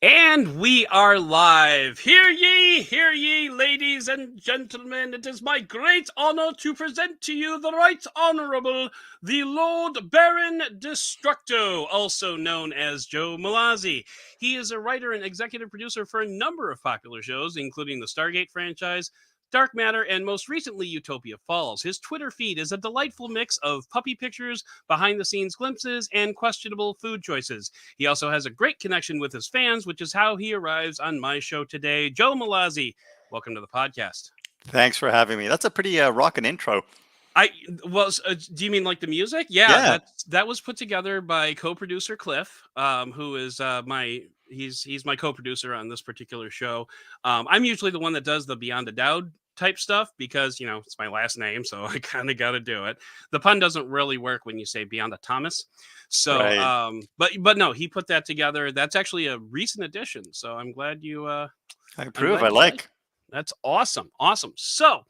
And we are live. Hear ye, ladies and gentlemen. It is my great honor to present to you the Right Honorable, the Lord Baron Destructo, also known as Joe Mallozzi. He is a writer and executive producer for a number of popular shows, including the Stargate franchise, Dark Matter, and most recently Utopia Falls. His Twitter feed is a delightful mix of puppy pictures, behind-the-scenes glimpses, and questionable food choices. He also has a great connection with his fans, which is how he arrives on my show today. Joe Mallozzi, welcome to the podcast. Thanks for having me. That's a pretty rockin' intro. Do you mean like the music? Yeah. That was put together by co-producer Cliff, who is he's my co-producer on this particular show. I'm usually the one that does the Beyond the Doud type stuff because, you know, it's my last name, so I kind of got to do it. The pun doesn't really work when you say Beyond a Thomas. So, right. But no, he put that together. That's actually a recent addition. So I'm glad you. I approve. I like. That's awesome. Awesome. So,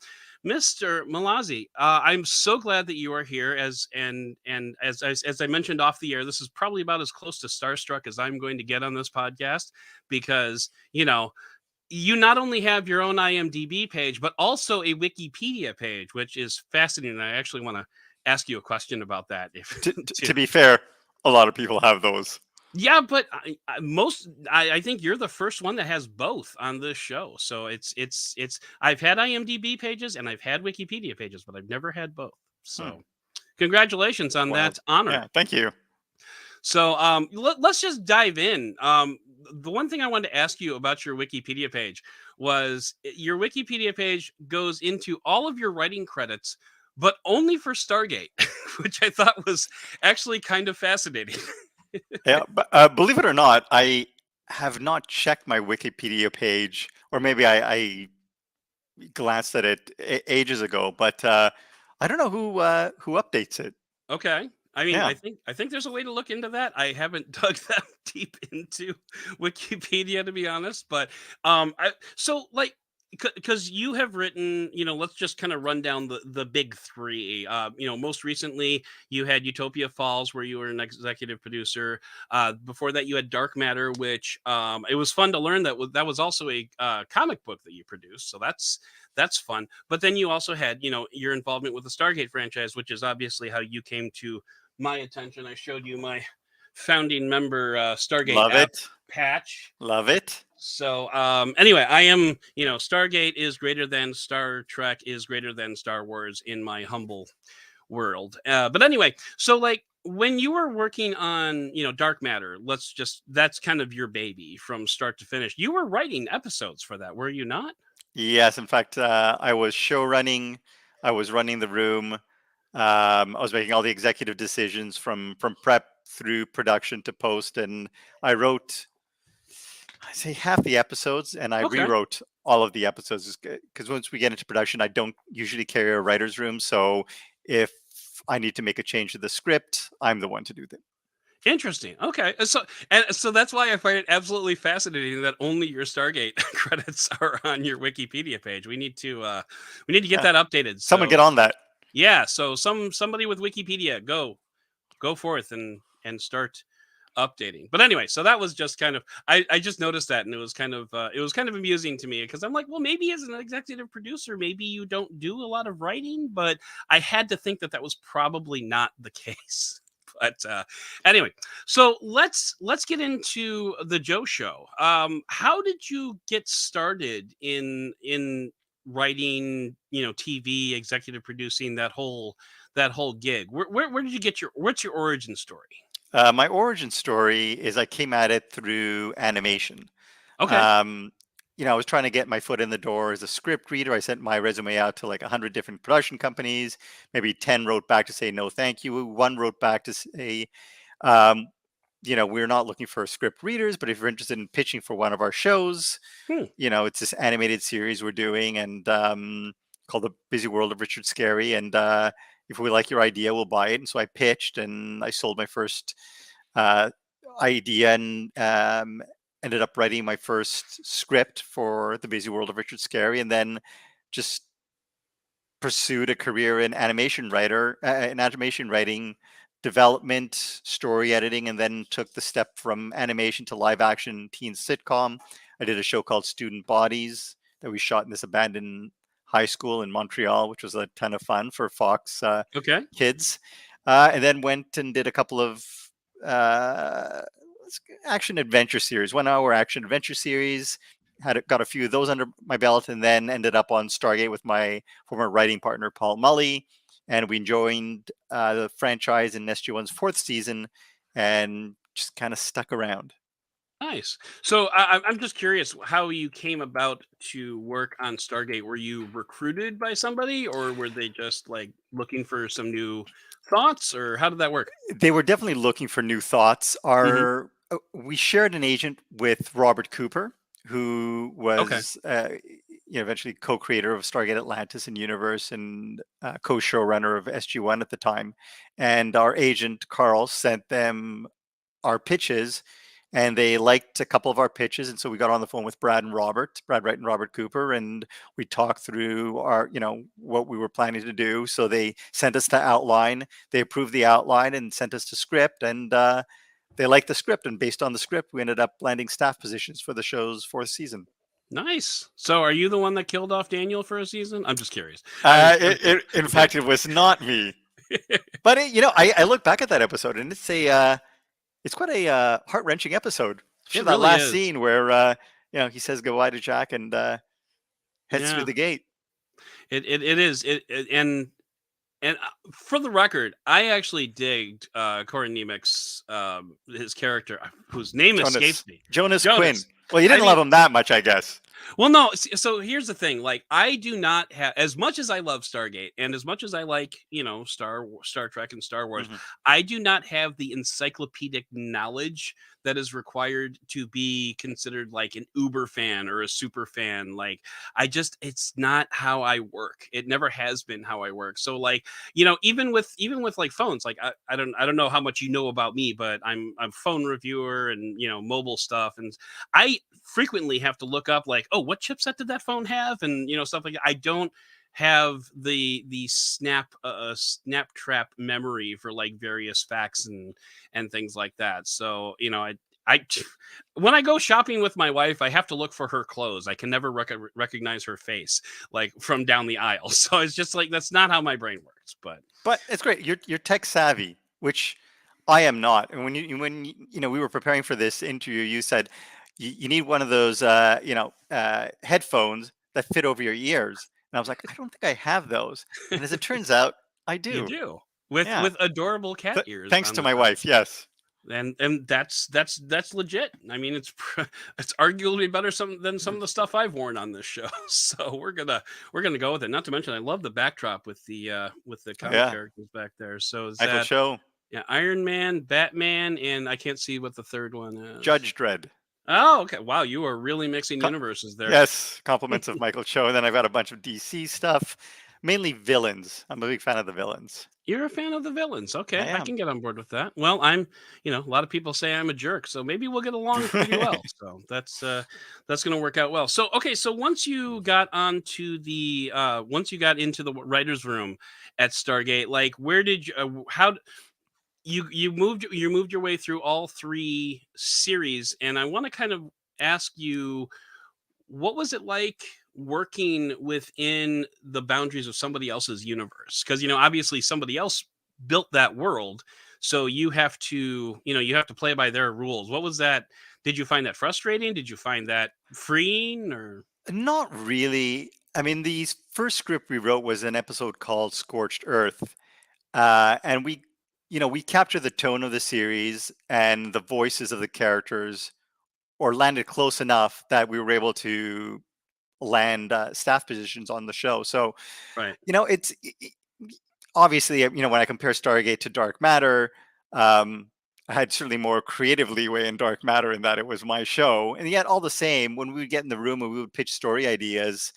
Mr. Mallozzi, I'm so glad that you are here. As I mentioned off the air, this is probably about as close to starstruck as I'm going to get on this podcast because, you know, you not only have your own IMDb page, but also a Wikipedia page, which is fascinating. I actually want to ask you a question about that. To be fair, a lot of people have those. Yeah, but I think you're the first one that has both on this show. So it's I've had IMDb pages and I've had Wikipedia pages, but I've never had both. So congratulations on that honor. Yeah, thank you. So let's just dive in. The one thing I wanted to ask you about your Wikipedia page was your Wikipedia page goes into all of your writing credits, but only for Stargate, which I thought was actually kind of fascinating. Yeah, but believe it or not, I have not checked my Wikipedia page, or maybe I glanced at it ages ago, but I don't know who updates it. Okay. I mean, yeah. I think there's a way to look into that. I haven't dug that deep into Wikipedia, to be honest, but because you have written, you know, let's just kind of run down the big three. You know, most recently you had Utopia Falls, where you were an executive producer. Before that, you had Dark Matter, which it was fun to learn that was also a comic book that you produced. So that's fun. But then you also had, you know, your involvement with the Stargate franchise, which is obviously how you came to my attention. I showed you my founding member Stargate patch. Love it. So anyway, I am, you know, Stargate is greater than Star Trek is greater than Star Wars in my humble world. But anyway, so like when you were working on, you know, Dark Matter, that's kind of your baby from start to finish. You were writing episodes for that, were you not? Yes, in fact, I was show running. I was running the room. I was making all the executive decisions from prep through production to post, and I wrote, I say, half the episodes, and I rewrote all of the episodes because once we get into production, I don't usually carry a writer's room. So if I need to make a change to the script, I'm the one to do that. Interesting. Okay. So that's why I find it absolutely fascinating that only your Stargate credits are on your Wikipedia page. We need to get that updated. Someone get on that. Yeah. So somebody with Wikipedia, go forth and start updating. But anyway, so that was just kind of I just noticed that, and it was kind of amusing to me because I'm like, well, maybe as an executive producer, maybe you don't do a lot of writing, but I had to think that was probably not the case. But anyway, so let's get into the Joe Show. How did you get started in writing, you know, TV, executive producing, that whole gig? Where did you get what's your origin story? My origin story is I came at it through animation. Okay. You know, I was trying to get my foot in the door as a script reader. I sent my resume out to like 100 different production companies. Maybe 10 wrote back to say, no, thank you. One wrote back to say, you know, we're not looking for script readers, but if you're interested in pitching for one of our shows, you know, it's this animated series we're doing and called The Busy World of Richard Scarry. And if we like your idea, we'll buy it. And so I pitched, and I sold my first uh, idea, and ended up writing my first script for The Busy World of Richard Scarry, and then just pursued a career in animation writing, development, story editing, and then took the step from animation to live action teen sitcom. I did a show called Student Bodies that we shot in this abandoned high school in Montreal, which was a ton of fun for Fox Okay. kids. And then went and did a couple of uh, action adventure series, 1 hour action adventure series. Got a few of those under my belt, and then ended up on Stargate with my former writing partner Paul Mully, and we joined the franchise in SG1's fourth season, and just kind of stuck around. Nice. So I'm just curious how you came about to work on Stargate. Were you recruited by somebody, or were they just like looking for some new thoughts, or how did that work? They were definitely looking for new thoughts. Hmm. We shared an agent with Robert Cooper, who Okay. was eventually co-creator of Stargate Atlantis and Universe, and co-showrunner of SG1 at the time. And our agent Carl sent them our pitches, and they liked a couple of our pitches, and so we got on the phone with Brad Wright and Robert Cooper, and we talked through what we were planning to do. So they sent us to outline, they approved the outline and sent us to script, and they liked the script, and based on the script we ended up landing staff positions for the show's fourth season. Nice. So are you the one that killed off Daniel for a season? I'm just curious. I'm kidding. In I'm kidding. fact, it was not me, but I look back at that episode, and it's quite a heart-wrenching episode. It Especially that really last is. scene where he says goodbye to Jack and heads through Yeah. the gate. It is. And for the record, I actually digged Corey Nemec's his character, whose name escapes me. Jonas Quinn. Jonas. Well, you I didn't mean, love him that much, I guess. well, no. So here's the thing: like, I do not have as much as I love Stargate, and as much as I like, Star Trek and Star Wars. Hmm. I do not have the encyclopedic knowledge that is required to be considered like an uber fan or a super fan. Like, it's not how I work. It never has been how I work. So, like, even with like phones, like I don't know how much you know about me, but I'm a phone reviewer and mobile stuff, and I frequently have to look up like, oh, what chipset did that phone have, and stuff like that. I don't have the snap trap memory for like various facts and things like that. So I when I go shopping with my wife, I have to look for her clothes. I can never recognize her face like from down the aisle. So it's just like that's not how my brain works. But it's great. You're tech savvy, which I am not. And when we were preparing for this interview, you said you need one of those headphones that fit over your ears, and I was like, I don't think I have those. And as it turns out, I You do. do with Yeah. with adorable cat ears Thanks on to the my top. wife. Yes. And that's legit. I mean, it's arguably better than some of the stuff I've worn on this show. So we're gonna go with it. Not to mention, I love the backdrop with the Oh, comic yeah. characters back there. So is Michael that Cho, yeah, Iron Man, Batman, and I can't see what the third one is. Judge Dredd. Oh, okay. Wow, you are really mixing Co- universes there. yes, compliments of Michael Cho. And then I've got a bunch of DC stuff, mainly villains. I'm a big fan of the villains. You're a fan of the villains. I Okay, I am. can get on board with that. Well, a lot of people say I'm a jerk, so maybe we'll get along pretty well. So that's going to work out well. So okay, so once you got into the writers' room at Stargate, like where did you how you moved your way through all three series, and I want to kind of ask you what was it like working within the boundaries of somebody else's universe? Because obviously somebody else built that world, so you have to play by their rules. What was that? Did you find that frustrating? Did you find that freeing? Or Not really. I mean, the first script we wrote was an episode called Scorched Earth. And we captured the tone of the series and the voices of the characters, or landed close enough that we were able to land staff positions on the show. So, right? it's obviously, when I compare Stargate to Dark Matter, I had certainly more creative leeway in Dark Matter in that it was my show. And yet, all the same, when we would get in the room and we would pitch story ideas,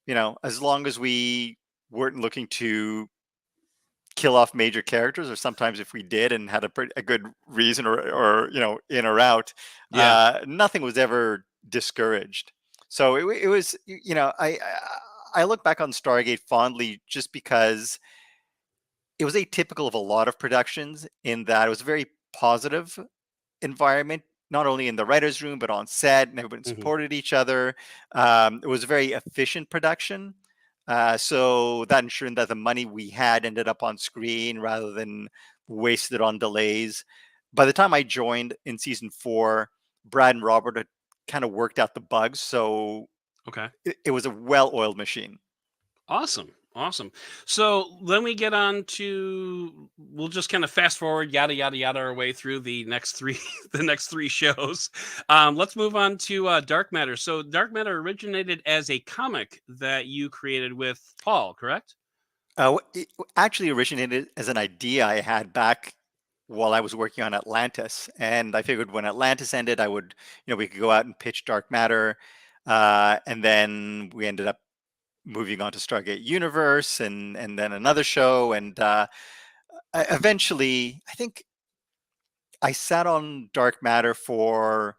as long as we weren't looking to kill off major characters, or sometimes if we did and had a good reason, or in or out, Yeah. nothing was ever discouraged. So it was, I look back on Stargate fondly just because it was atypical of a lot of productions in that it was a very positive environment, not only in the writer's room, but on set, and everyone Hmm. supported each other. It was a very efficient production. So that ensured that the money we had ended up on screen rather than wasted on delays. By the time I joined in season 4, Brad and Robert had kind of worked out the bugs. So Okay. it was a well-oiled machine. Awesome. Awesome. So then we get on to, we'll just kind of fast forward, yada yada yada, our way through the next three the next three shows. Let's move on to Dark Matter. So Dark Matter originated as a comic that you created with Paul, correct? It actually originated as an idea I had back while I was working on Atlantis, and I figured when Atlantis ended, we could go out and pitch Dark Matter, and then we ended up moving on to Stargate Universe, and then another show, and eventually, I think I sat on Dark Matter for,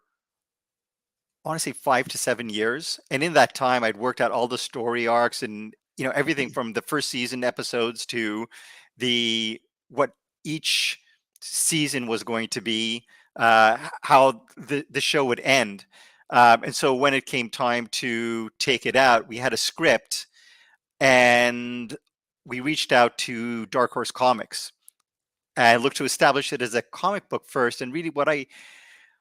I want to say, 5 to 7 years, and in that time, I'd worked out all the story arcs and everything from the first season episodes to the what each season was going to be, how the show would end, and so when it came time to take it out, we had a script, and we reached out to Dark Horse Comics and looked to establish it as a comic book first. And really, what I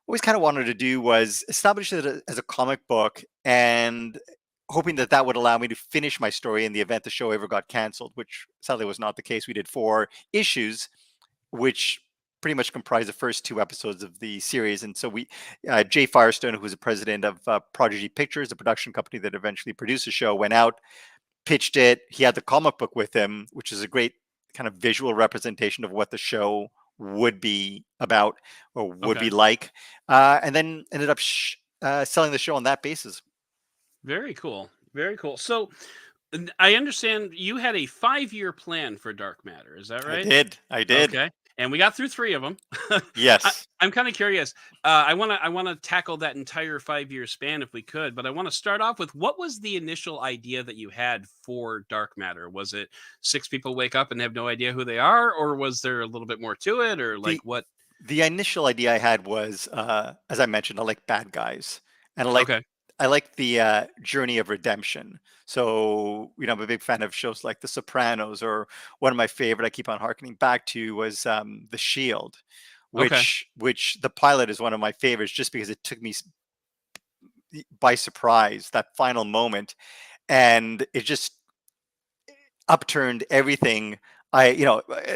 always kind of wanted to do was establish it as a comic book, and hoping that that would allow me to finish my story in the event the show ever got canceled, which sadly was not the case. We did 4 issues, which pretty much comprised the first 2 episodes of the series. And so Jay Firestone, who was the president of Prodigy Pictures, the production company that eventually produced the show, went out, pitched it. He had the comic book with him, which is a great kind of visual representation of what the show would be about or would be Okay. like, and then ended up selling the show on that basis. Very cool. Very cool. So I understand you had a 5-year plan for Dark Matter. Is that I right? did. I did. Okay. And we got through 3 of them. Yes. I'm kind of curious. I wanna tackle that entire 5-year span if we could, but I want to start off with, what was the initial idea that you had for Dark Matter? Was it 6 people wake up and have no idea who they are, or was there a little bit more to it, or like The what? the initial idea I had was, as I mentioned, I like bad guys, and Okay. I like the journey of redemption. So, I'm a big fan of shows like The Sopranos, or one of my favorite I keep on harkening back to was The Shield, Okay. which the pilot is one of my favorites just because it took me by surprise, that final moment, and it just upturned everything.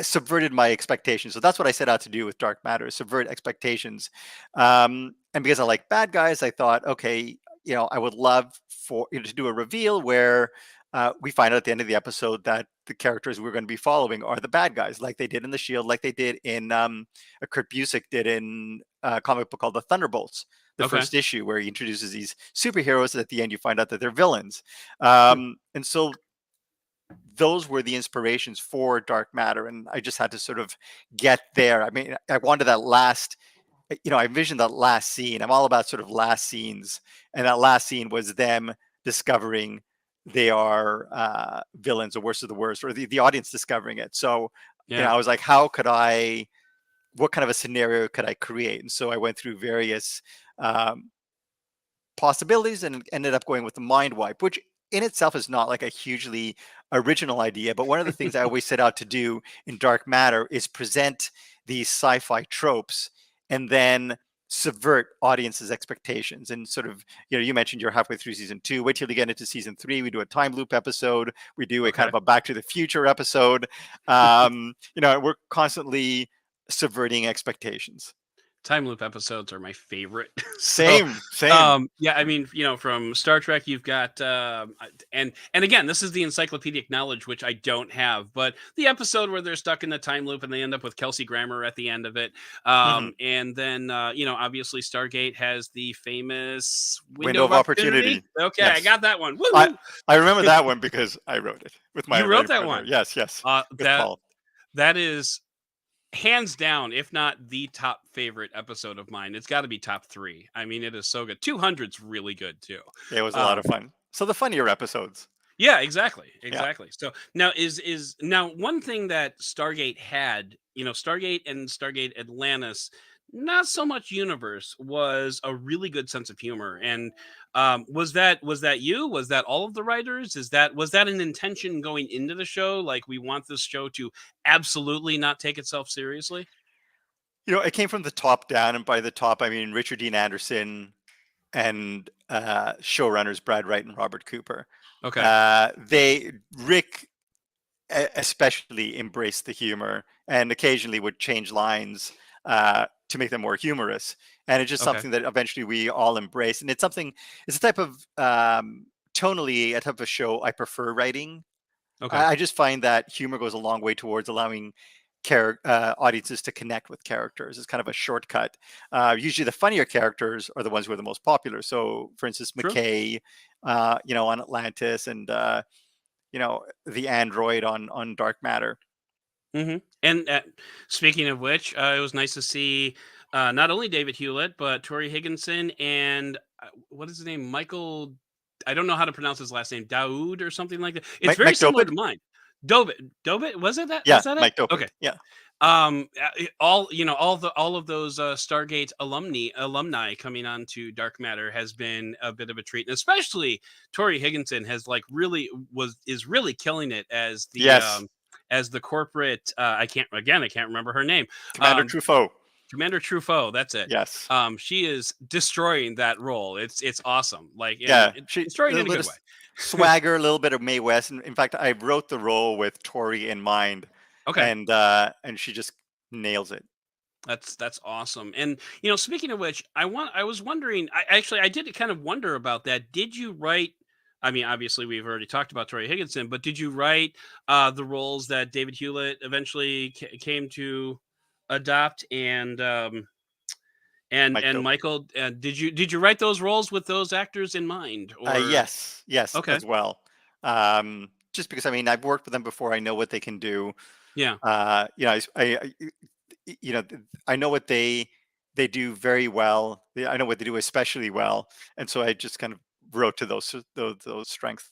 Subverted my expectations. So that's what I set out to do with Dark Matter: subvert expectations. And because I like bad guys, I thought, okay, I would love for to do a reveal where we find out at the end of the episode that the characters we're going to be following are the bad guys, like they did in The Shield, like they did in Kurt Busiek did in a comic book called The Thunderbolts, the Okay. first issue, where he introduces these superheroes. At the end, you find out that they're villains. Hmm. And so those were the inspirations for Dark Matter, and I just had to sort of get there. I mean, I wanted that last, I envisioned that last scene. I'm all about sort of last scenes, and that last scene was them discovering they are villains, or worst of the worst, or the audience discovering it. So, Yeah. I was like, what kind of a scenario could I create? And so I went through various um, possibilities and ended up going with the mind wipe, which in itself is not like a hugely original idea. But one of the things I always set out to do in Dark Matter is present these sci-fi tropes and then subvert audiences' expectations. And sort of, you mentioned you're halfway through season 2. Wait till you get into season 3. We do a time loop episode. We do a kind Okay. of a Back to the Future episode. We're constantly subverting expectations. Time loop episodes are my favorite. So, Same. yeah, I mean, from Star Trek, you've got, and again, this is the encyclopedic knowledge which I don't have, but the episode where they're stuck in the time loop and they end up with Kelsey Grammer at the end of it, Mhm. and then obviously Stargate has the famous window Window of of opportunity. opportunity. Okay, I Yes. got that one. I Woo! I remember that one because I wrote it with my You wrote writing that partner. one. Yes, with That Paul. That is hands down, if not the top favorite episode of mine. It's got to be top 3. I mean, it is so good. 200's really good too. It was a lot Um, of fun. So the funnier episodes. yeah, exactly, Yeah. exactly. So now is now one thing that Stargate had, Stargate and Stargate Atlantis, not so much universe, was a really good sense of humor. And was that you? Was that all of the writers? Was that an intention going into the show? Like, we want this show to absolutely not take itself seriously. It came from the top down, and by the top, I mean Richard Dean Anderson and showrunners Brad Wright and Robert Cooper. Okay, Rick especially embraced the humor and occasionally would change lines to make them more humorous. And it's just okay, something that eventually we all embrace. And it's a type of tonally a type of show I prefer writing. okay. I just find that humor goes a long way towards allowing audiences to connect with characters. It's kind of a shortcut. Usually, the funnier characters are the ones who are the most popular. So, for instance, True. McKay, on Atlantis, and the android on Dark Matter. And speaking of which, it was nice to see not only David Hewlett but Tori Higginson and what is his name, Michael. I don't know how to pronounce his last name, Daoud or something like that. It's very Mike similar Dopit? to mine. Dobit, Dobit, was it that? Yeah, Was that it? Mike Dopit. Okay. Yeah, All of those Stargate alumni coming on to Dark Matter has been a bit of a treat, and especially Tori Higginson has like really is really killing it yes, as the corporate. I can't remember her name. Commander Um, Truffaut. Commander Truffaut. That's it. Yes, She is destroying that role. It's awesome. Like, and yeah. She a destroying little in a bit good of way. swagger, a little bit of Mae West. And in fact, I wrote the role with Tori in mind, Okay. and she just nails it. That's awesome. And speaking of which, I was wondering. I did kind of wonder about that. Did you write? I mean, obviously we've already talked about Tori Higginson, but did you write the roles that David Hewlett eventually came to adopt, Mike and Dopit. Michael? Did you write those roles with those actors in mind, or Yes, yes, okay, as well. Just because I mean, I've worked with them before. I know what they can do. yeah. I know what they do very well. I know what they do especially well, and so I just kind of wrote to those strengths.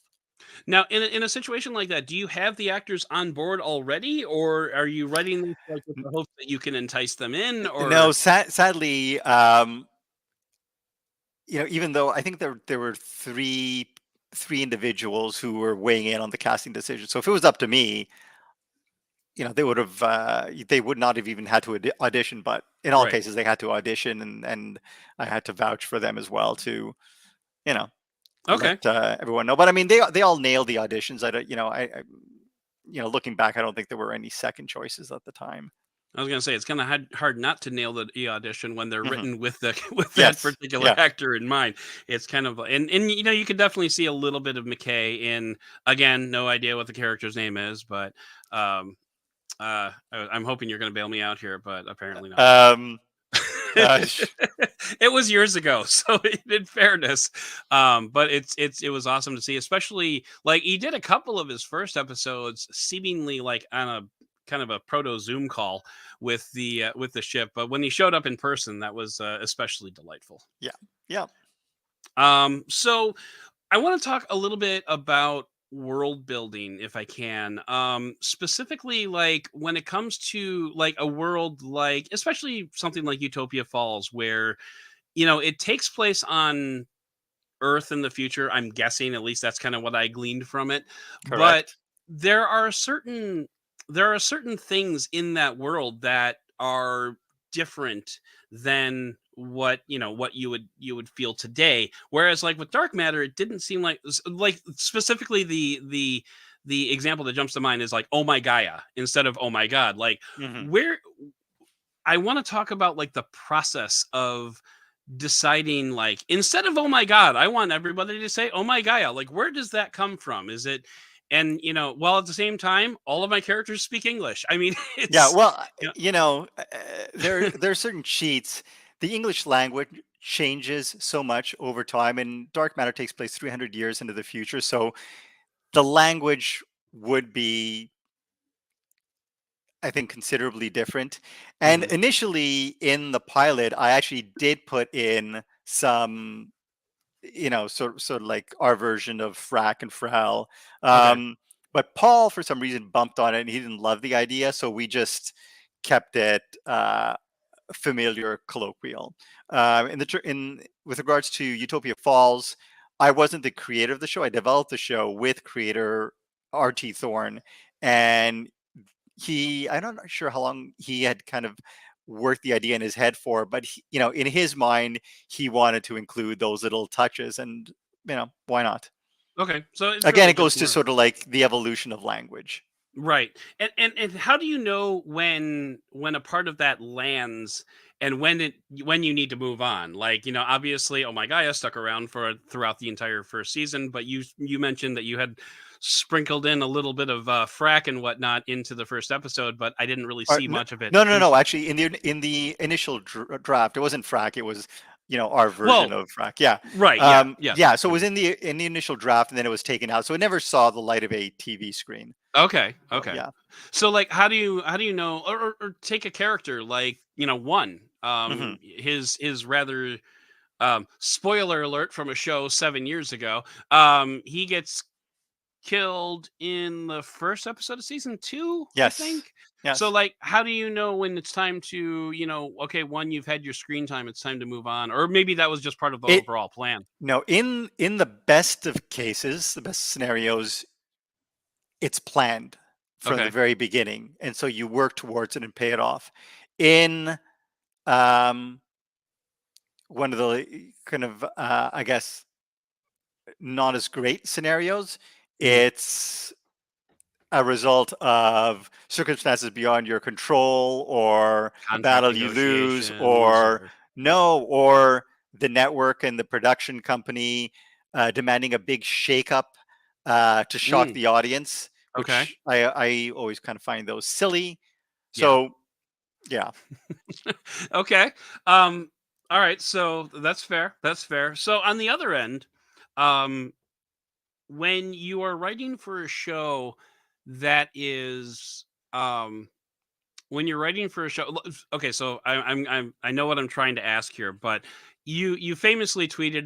Now, in a situation like that, do you have the actors on board already, or are you writing this like with the hopes that you can entice them in, No, or sadly, even though I think there were three individuals who were weighing in on the casting decision. So if it was up to me, they would not have even had to audition. But in all right? cases, they had to audition, and I had to vouch for them as well to you know let Okay. everyone know. But I mean, they all nailed the auditions. I don't, looking back, I don't think there were any second choices at the time. I was gonna say it's kind of hard not to nail the audition when they're Hmm. written with the with that Yes, particular yeah. actor in mind. It's kind of and you can definitely see a little bit of McKay in, again, no idea what the character's name is, but um I'm hoping you're gonna bail me out here, but apparently not. Um, Gosh, It was years ago, so in fairness, but it was awesome to see, especially like he did a couple of his first episodes seemingly like on a kind of a proto Zoom call with the ship, but when he showed up in person, that was especially delightful. yeah, yeah. So I want to talk a little bit about world building if I can. Specifically like when it comes to like a world like especially something like Utopia Falls where it takes place on Earth in the future. I'm guessing, at least that's kind of what I gleaned from it. But Correct. there are certain things in that world that are different than what you would feel today. Whereas like with Dark Matter, it didn't seem like specifically the example that jumps to mind is like oh my Gaia instead of oh my God. Like Hmm. where I want to talk about like the process of deciding like instead of oh my God, I want everybody to say oh my Gaia. Like where does that come from? Is it and while at the same time all of my characters speak English. I mean, Yeah. it's Well, you there are certain cheats. The English language changes so much over time, and Dark Matter takes place 300 years into the future. So the language would be I think, considerably different. And Hmm. initially in the pilot, I actually did put in some, sort of like our version of frack and frau. Okay. Um, but Paul, for some reason, bumped on it, and he didn't love the idea, so we just kept it familiar, colloquial. In with regards to Utopia Falls, I wasn't the creator of the show. I developed the show with creator RT Thorne, and I'm not sure how long he had kind of worked the idea in his head for, but in his mind, he wanted to include those little touches, and why not? Okay. So it's Again, really it goes just to more. sort of like the evolution of language. Right. And how do you know when a part of that lands and when you need to move on? Like, obviously, oh my Gaia stuck around for throughout the entire first season, but you mentioned that you had sprinkled in a little bit of frack and whatnot into the first episode, but I didn't really see No, much of it no, no, no. into. Actually, in the initial draft, it wasn't frack. It was our version Well, of frack. Yeah, right, yeah, yes, yeah. So it I was mean. in the initial draft, and then it was taken out. So it never saw the light of a TV screen. Okay, So okay. yeah. So like how do you know, or take a character like, one, Hmm. his rather spoiler alert from a show 7 years ago. He gets killed in the first episode of season two, I Yes. think. So, Yes. like, how do you know when it's time to, okay, one, you've had your screen time, it's time to move on, or maybe that was just part of the It overall plan. No, in the best of cases, the best scenarios, it's planned from the Okay, very beginning, and so you work towards it and pay it off. In um, one of the kind of I guess not as great scenarios, hmm, it's a result of circumstances beyond your control, or a contract battle you lose, negotiations, or or no, or the network and the production company demanding a big shakeup to shock mm, the audience, okay, which I always kind of find those silly. yeah, So yeah. okay. Um, all right, so that's fair. That's fair. So on the other end, um, when you are writing for a show that is when you're writing for a show, okay, so I know what I'm trying to ask here, but you famously tweeted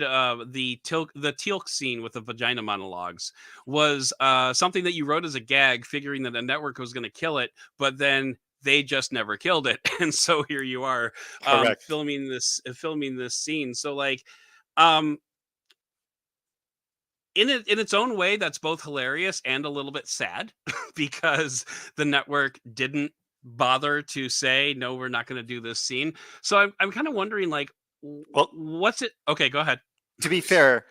the Teal'c scene with the vagina monologues was something that you wrote as a gag, figuring that the network was going to kill it, but then they just never killed it, and so here you are Correct. filming this scene. So like, um in its own way, that's both hilarious and a little bit sad because the network didn't bother to say, no, we're not going to do this scene. So I'm kind of wondering, like, Well, what's it? Okay, go ahead. to be fair,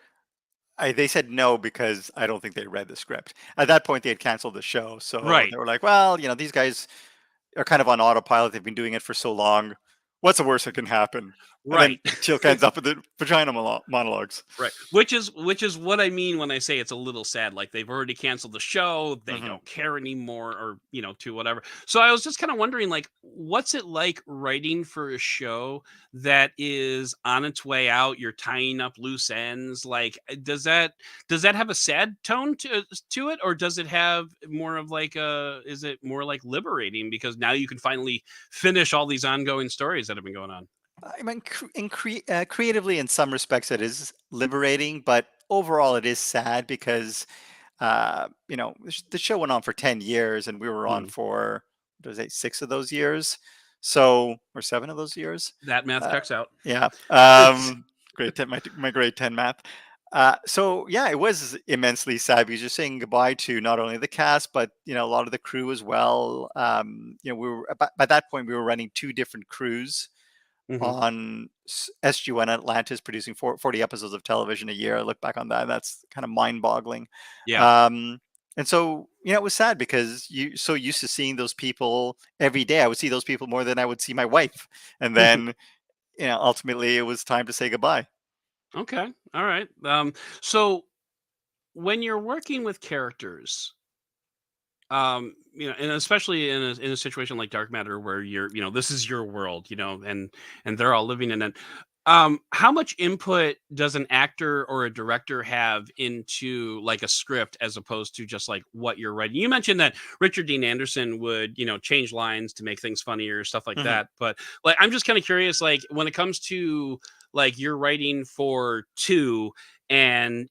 they said no because I don't think they read the script. At that point, they had canceled the show, so Right, they were like, "Well, these guys are kind of on autopilot. They've been doing it for so long. What's the worst that can happen?" And right. then Teal'c ends up with the vagina monologues. Right. Which is what I mean when I say it's a little sad. Like they've already canceled the show, they Hmm. don't care anymore, or to whatever. So I was just kind of wondering, like, what's it like writing for a show that is on its way out? You're tying up loose ends. Like, does that have a sad tone to it, or does it have more of like a? Is it more like liberating because now you can finally finish all these ongoing stories that have been going on? I mean, creatively, in some respects, it is liberating, but overall, it is sad because the show went on for 10 years, and we were on Mhm. for, what was it, 6 of those years, so, or 7 of those years. That math Uh, checks out. yeah, grade 10, my grade 10 math. So yeah, it was immensely sad because you're saying goodbye to not only the cast, but a lot of the crew as well. We were by that point we were running 2 different crews Mhm. on SG1 Atlantis, producing 40 episodes of television a year. I look back on that; that's kind of mind-boggling. Yeah. Um, and so, it was sad because you so used to seeing those people every day. I would see those people more than I would see my wife, and then ultimately it was time to say goodbye. Okay. All right. So when you're working with characters, and especially in a situation like Dark Matter where this is your world, and they're all living in it. How much input does an actor or a director have into like a script as opposed to just like what you're writing? You mentioned that Richard Dean Anderson would, change lines to make things funnier, stuff like Mhm. that. But like, I'm just kind of curious, like when it comes to like you're writing for two and,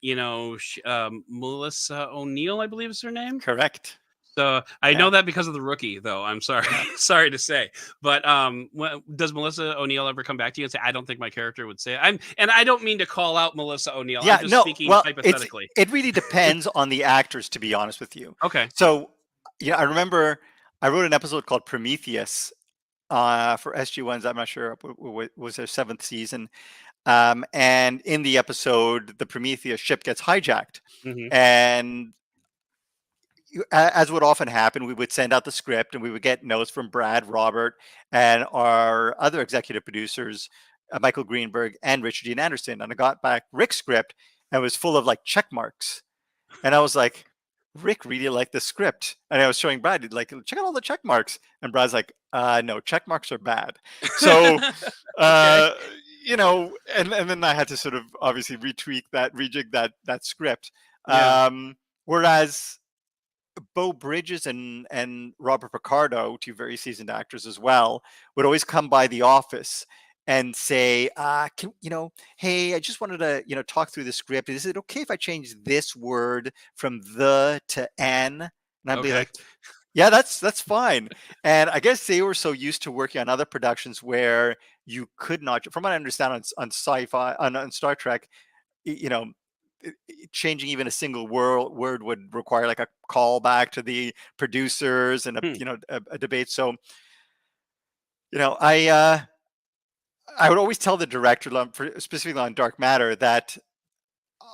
Melissa O'Neill, I believe is her name. Correct. So I Yeah. know that because of the rookie, though. I'm sorry, Yeah. sorry to say, but does Melissa O'Neill ever come back to you and say, "I don't think my character would say it"? And I don't mean to call out Melissa O'Neill. I'm Yeah, just no, speaking well, hypothetically. it really depends on the actors, to be honest with you. Okay. So, yeah, I remember I wrote an episode called Prometheus for SG1's. I'm not sure was their seventh season, and in the episode, the Prometheus ship gets hijacked, Hmm. and as would often happen, we would send out the script and we would get notes from Brad, Robert, and our other executive producers, Michael Greenberg and Richard Dean Anderson. And I got back Rick's script and it was full of like check marks. And I was like, Rick really liked the script. And I was showing Brad, like, check out all the check marks. And Brad's like, no, check marks are bad. So, Okay. uh, and then I had to sort of obviously rejig that script. Yeah. Whereas Beau Bridges and Robert Picardo, two very seasoned actors as well, would always come by the office and say, "Can hey, I just wanted to talk through the script. Is it okay if I change this word from the to an?" And I'd be Okay. like, "Yeah, that's fine." And I guess they were so used to working on other productions where you could not, from what I understand on Sci-Fi on Star Trek, you know changing even a single word would require like a callback to the producers and Hmm. a debate. So I would always tell the director, specifically on Dark Matter, that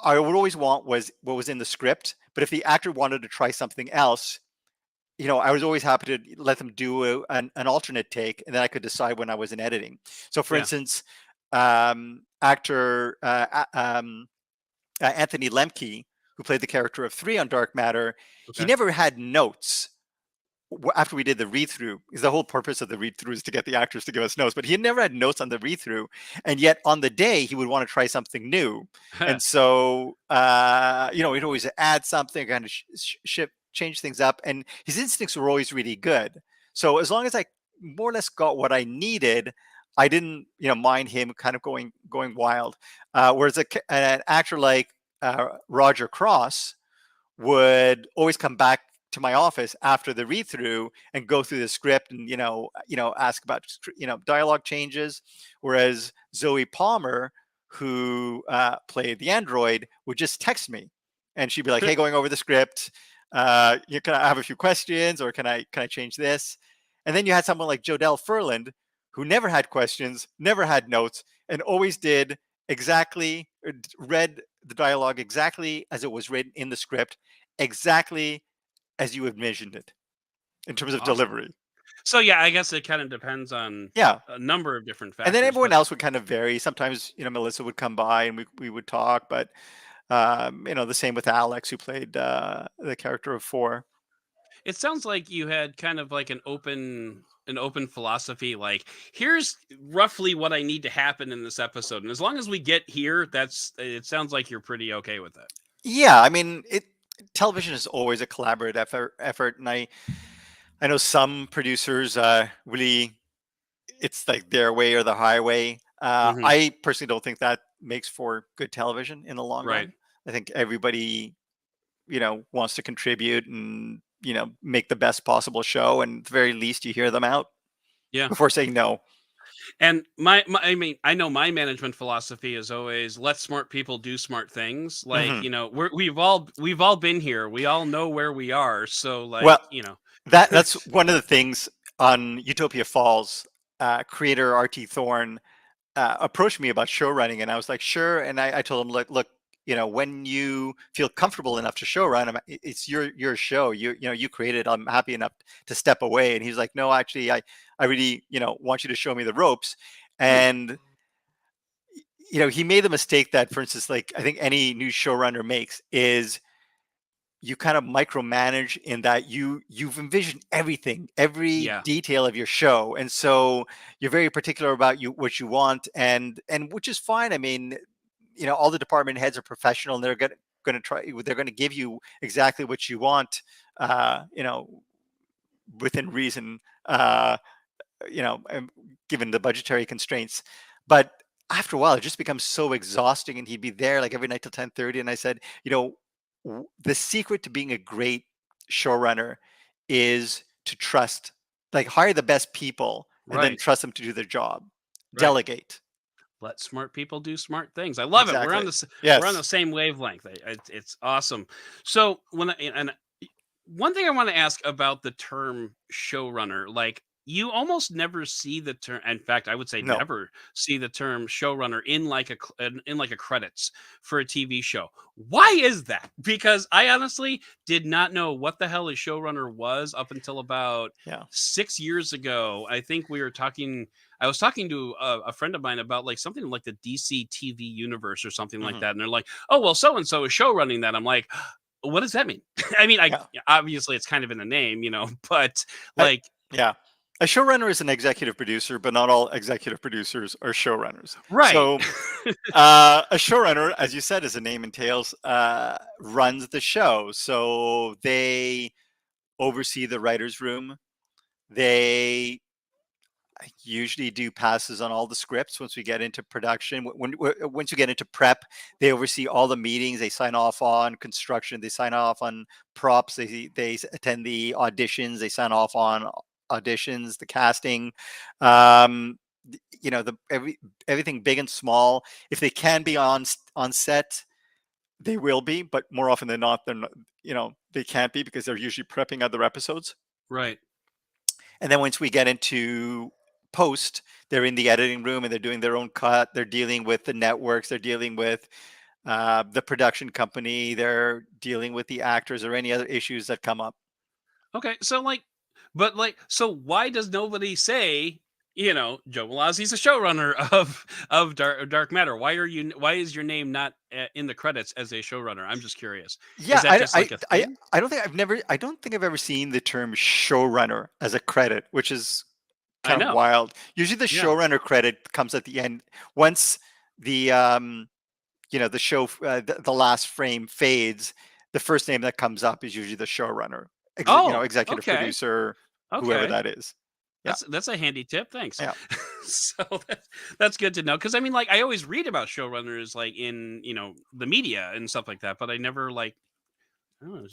I would always want was what was in the script, but if the actor wanted to try something else, I was always happy to let them do an alternate take, and then I could decide when I was in editing. So for Yeah. instance, actor Anthony Lemke, who played the character of 3 on Dark Matter, he Okay. never had notes after we did the read through, because the whole purpose of the read through is to get the actors to give us notes, but he never had notes on the read through. And yet on the day, he would want to try something new. And so, he'd always add something, kind of change things up. And his instincts were always really good. So as long as I more or less got what I needed, I didn't, mind him kind of going wild. Whereas an actor like Roger Cross would always come back to my office after the read through and go through the script and ask about dialogue changes, whereas Zoe Palmer, who played the android, would just text me and she'd be like, hey, going over the script, can I have a few questions, or can I change this? And then you had someone like Jodelle Ferland, who never had questions, never had notes, and always did exactly read the dialogue exactly as it was written in the script, exactly as you envisioned it in terms of Awesome. delivery. So yeah, I guess it kind of depends on Yeah. a number of different And then factors, everyone but else would kind of vary. Sometimes, Melissa would come by and we would talk, but the same with Alex, who played the character of 4. it sounds like you had kind of like an open philosophy, like here's roughly what I need to happen in this episode, and as long as we get here, it sounds like you're pretty okay with it. Yeah, I mean, television is always a collaborative effort, and I know some producers really, it's like their way or the highway. Hmm. I personally don't think that makes for good television in the long Right. run. I think everybody, wants to contribute and, make the best possible show. And at the very least, you hear them out Yeah. before saying no. And my I mean, I know my management philosophy is always let smart people do smart things. Like, Hmm. we've all been here. We all know where we are. So Well, like, that's one of the things on Utopia Falls. Creator RT Thorne approached me about show running, and I was like, sure. And I told him, look, when you feel comfortable enough to show run, it's your show. You created. I'm happy enough to step away. And he's like, no, actually, I really want you to show me the ropes. Hmm. And he made the mistake that, for instance, like I think any new showrunner makes, is you kind of micromanage in that you've envisioned everything, every Yeah. detail of your show, and so you're very particular about what you want, and which is fine. I mean, all the department heads are professional, and they're going to give you exactly what you want, uh, you know, within reason. Given the budgetary constraints. But after a while, it just becomes so exhausting. And he'd be there like every night till 10:30. And I said, the secret to being a great showrunner is to trust, like hire the best people and then Right. trust them to do their job. Right. Delegate. Let smart people do smart things. I love it. Exactly. We're on the Yes. same wavelength. It's awesome. So one thing I want to ask about the term showrunner, like you almost never see the term. In fact, I would say No. never see the term showrunner in in like a credits for a TV show. Why is that? Because I honestly did not know what the hell a showrunner was up until about Yeah. 6 years ago. I think we were talking. I was talking to a friend of mine about like something like the DC TV universe or something like Hmm. that, and they're like, "Oh, well, so and so is show running that." I'm like, what does that mean? I mean, Yeah. obviously it's kind of in the name, but I, like, yeah. A showrunner is an executive producer, but not all executive producers are showrunners. right, So a showrunner, as you said, as the name entails, runs the show. So they oversee the writer's room. They usually do passes on all the scripts once we get into production. Once you get into prep, they oversee all the meetings. They sign off on construction. They sign off on props. They attend the auditions. They sign off on auditions, the casting. Um, everything big and small. If they can be on set, they will be, but more often than not, they're not, they can't be because they're usually prepping other episodes. right. And then once we get into post, they're in the editing room and they're doing their own cut. They're dealing with the networks. They're dealing with the production company. They're dealing with the actors or any other issues that come up. Okay, so like, but like, so why does nobody say, Joe Malazzi's a showrunner of Dark Matter? Why is your name not in the credits as a showrunner? I'm just curious. Is Yeah, that just like a thing? I don't think I've ever seen the term showrunner as a credit, which is I kind of know. wild. Usually the Yeah. showrunner credit comes at the end once the the show, the last frame fades. The first name that comes up is usually the showrunner, Oh, executive okay. producer, whoever Okay. that is. Yeah, That's a handy tip. Thanks. yeah, So that's good to know because I mean, like, I always read about showrunners like in the media and stuff like that, but I never like. I don't know.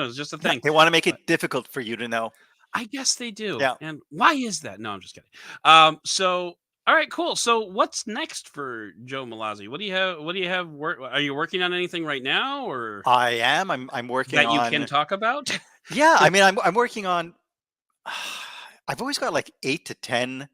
It's just a yeah. thing. They want to make But it difficult for you to know. I guess they do. Yeah, And why is that? No, I'm just kidding. So all right, cool. So what's next for Joe Malazzi? What do you have? What do you have? Are you working on anything right now, or I am. I'm working that you can on. talk about? Yeah, I mean, I'm working on. I've always got like 8 to 10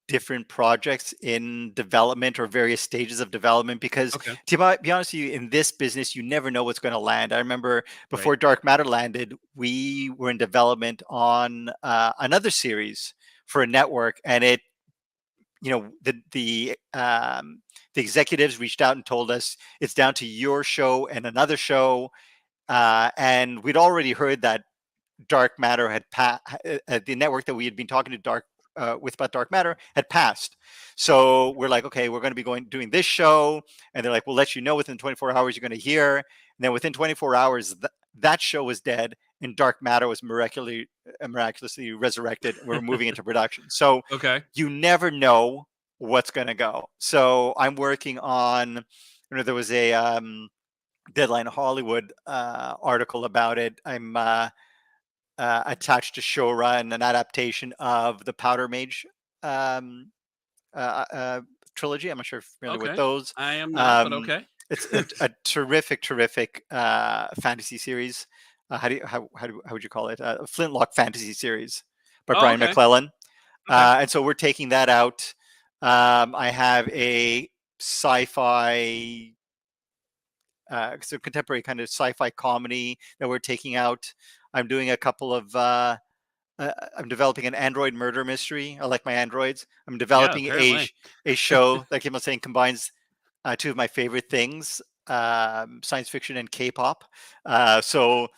different projects in development or various stages of development because Okay. be honest with you, in this business you never know what's going to land. I remember Right. before Dark Matter landed, we were in development on another series for a network, and it the executives reached out and told us it's down to your show and another show, and we'd already heard that Dark Matter had the network that we had been talking to with about Dark Matter had passed. So we're like, okay, we're going to be doing this show, and they're like, we'll let you know within 24 hours you're going to hear. And then within 24 hours, that show was dead, and Dark Matter was miraculously resurrected. And we're moving into production. So Okay. you never know what's going to go. So I'm working on. There was a Deadline Hollywood article about it. I'm attached to showrun an adaptation of the Powder Mage um, trilogy. I'm not sure if you're familiar with Okay. those. I am not, but Um, okay. it's a terrific fantasy series. How would you call it? A Flintlock fantasy series by Oh, Brian okay. McClellan. Okay. And so we're taking that out. I have a sci-fi so contemporary kind of sci-fi comedy that we're taking out. I'm doing a couple of I'm developing an android murder mystery. I like my androids. I'm Yeah. developing Apparently. a show that, Kim was saying, combines two of my favorite things. science fiction and K-pop. So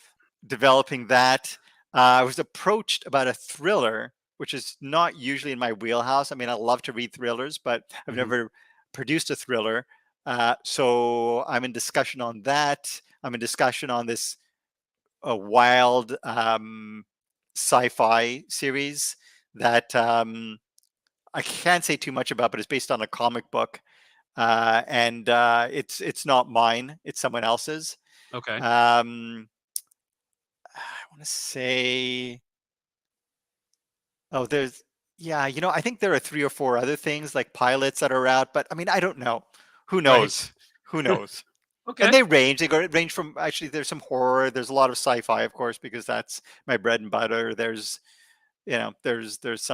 developing that, I was approached about a thriller, which is not usually in my wheelhouse. I mean, I love to read thrillers, but I've Mhm. never produced a thriller. So I'm in discussion on that. I'm in discussion on this wild sci-fi series that I can't say too much about, but it's based on a comic book, and it's not mine; it's someone else's. Okay. Um, I want to say, oh, there's, yeah, I think there are 3 or 4 other things like pilots that are out, but I mean, I don't know. Who Right. knows? Who knows? And Okay. they range. They range from, actually. There's some horror. There's a lot of sci-fi, of course, because that's my bread and butter. There's some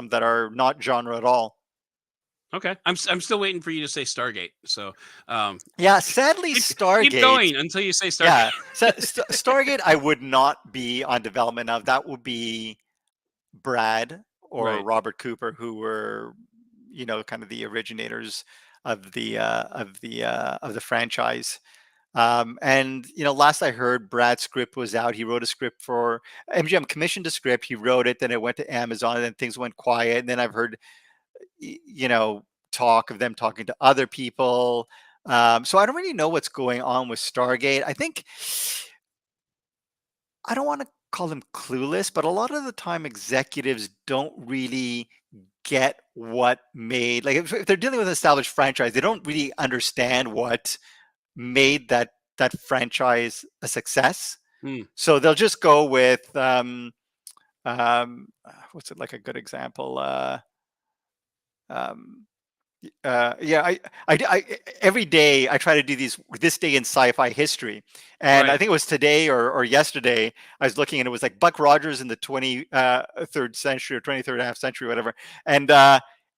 that are not genre at all. Okay. I'm still waiting for you to say Stargate. So, um, Yeah, sadly, keep Stargate. going until you say Stargate. Yeah, Stargate. I would not be on development of. That would be Brad or Right. Robert Cooper, who were, kind of the originators of the franchise. And last I heard, Brad's script was out. He wrote a script for MGM, commissioned a script. He wrote it, then it went to Amazon, and then things went quiet. And then I've heard, talk of them talking to other people. So I don't really know what's going on with Stargate. I think I don't want to call them clueless, but a lot of the time executives don't really get what made, like, if they're dealing with an established franchise, they don't really understand what made that franchise a success. Hmm. So they'll just go with what's it, like a good example? Um, yeah, every day I try to do this day in sci-fi history, and I Right. think it was today or yesterday. I was looking, and it was like Buck Rogers in the 23rd century or 23rd half century, whatever, and